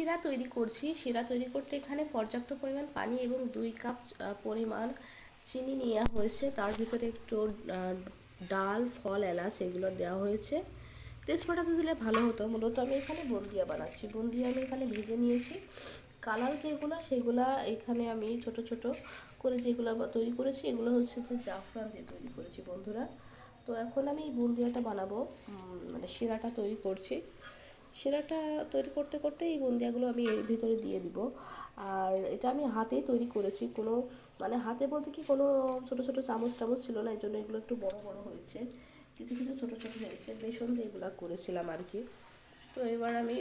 শিরা তৈরি করছি। শিরা তৈরি করতে এখানে পর্যাপ্ত পরিমাণ পানি এবং 2 কাপ পরিমাণ চিনি নেওয়া হয়েছে। তার ভিতরে একটু ডাল, ফল, এলাচ এগুলো দেওয়া হয়েছে। তেজপাতা দিলে ভালো হতো। মূলত আমি এখানে বুন্দিয়া বানাচ্ছি। বুন্দিয়া আমি এখানে ভেজে নিয়েছি। কালার যেগুলো সেগুলা এখানে আমি ছোট ছোট করে যেগুলো তৈরি করেছি এগুলো হচ্ছে যে জাফরান দিয়ে তৈরি করেছি বন্ধুরা। তো এখন আমি বুন্দিয়াটা বানাবো, মানে শিরাটা তৈরি করছি। শিরাটা তৈরি করতে করতে এই বুন্দিয়াগুলো আমি এর ভিতরে দিয়ে দিব। আর এটা আমি হাতেই তৈরি করেছি, কোনো মানে হাতে বলতে কি কোনো ছোটো ছোটো চামচ টামচ ছিল না, এই জন্য এগুলো একটু বড় বড় হয়েছে, কিছু কিছু ছোটো ছোটো হয়েছে। বেসন দিয়ে এগুলো করেছিলাম আর কি। তো এবার আমি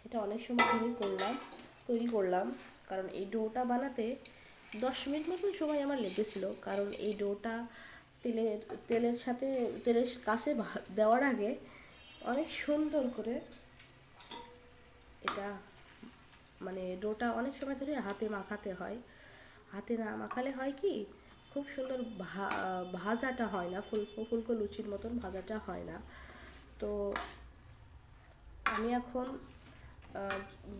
এটা অনেক সময় তৈরি করলাম, কারণ এই ডোটা বানাতে 10 মিনিট মতন সময় আমার লেগেছিল। কারণ এই ডোটা তেলের তেলের সাথে তেলের কাছে দেওয়ার আগে অনেক সুন্দর করে এটা, মানে ডোটা অনেক সময় ধরে হাতে মাখাতে হয়। হাতে না মাখালে হয় কি, খুব সুন্দর ভাজাটা হয় না, ফুলকো ফুলকো লুচির মতন ভাজাটা হয় না। তো আমি এখন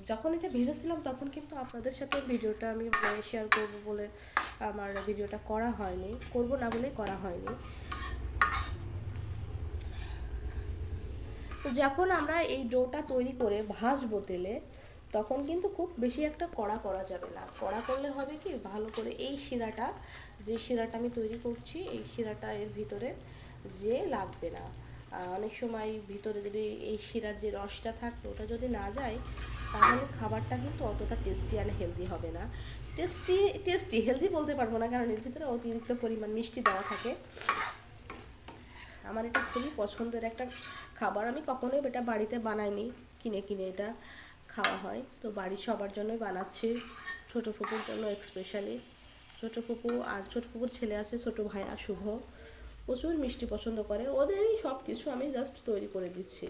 যখন এটা ভেজেছিলাম তখন কিন্তু আপনাদের সাথে ভিডিওটা আমি শেয়ার করব বলে আমার ভিডিওটা করা হয়নি, করব না বলে করা হয়নি। তো যখন আমরা এই ডোটা তৈরি করে ভাজবো তেলে, তখন কিন্তু খুব বেশি একটা কড়া করা যাবে না। কড়া করলে হবে কি, ভালো করে এই শিরাটা, যে শিরাটা আমি তৈরি করছি এই শিরাটা এর ভিতরে যে লাগবে না। অনেক সময় ভিতরে যদি এই শিরার যে রসটা থাকতো ওটা যদি না যায়, তাহলে খাবারটা কিন্তু অতটা টেস্টি আর হেলদি হবে না। টেস্টি হেলদি বলতে পারবো না, কারণ এর ভিতরে অতিরিক্ত পরিমাণ মিষ্টি দেওয়া থাকে। আমার এটা খুবই পছন্দের একটা খাবার। আমি কখনোই এটা বাড়িতে বানাইনি, কিনে কিনে এটা খাওয়া হয়। তো বাড়ির সবার জন্যই বানাচ্ছি, ছোটো ফুপুর জন্য স্পেশালি। ছোটো ফুপু আর ছোটো ফুপুর ছেলে আছে, ছোটো ভাইয়া শুভ, প্রচুর মিষ্টি পছন্দ করে। ওদেরই সব কিছু আমি জাস্ট তৈরি করে দিচ্ছি।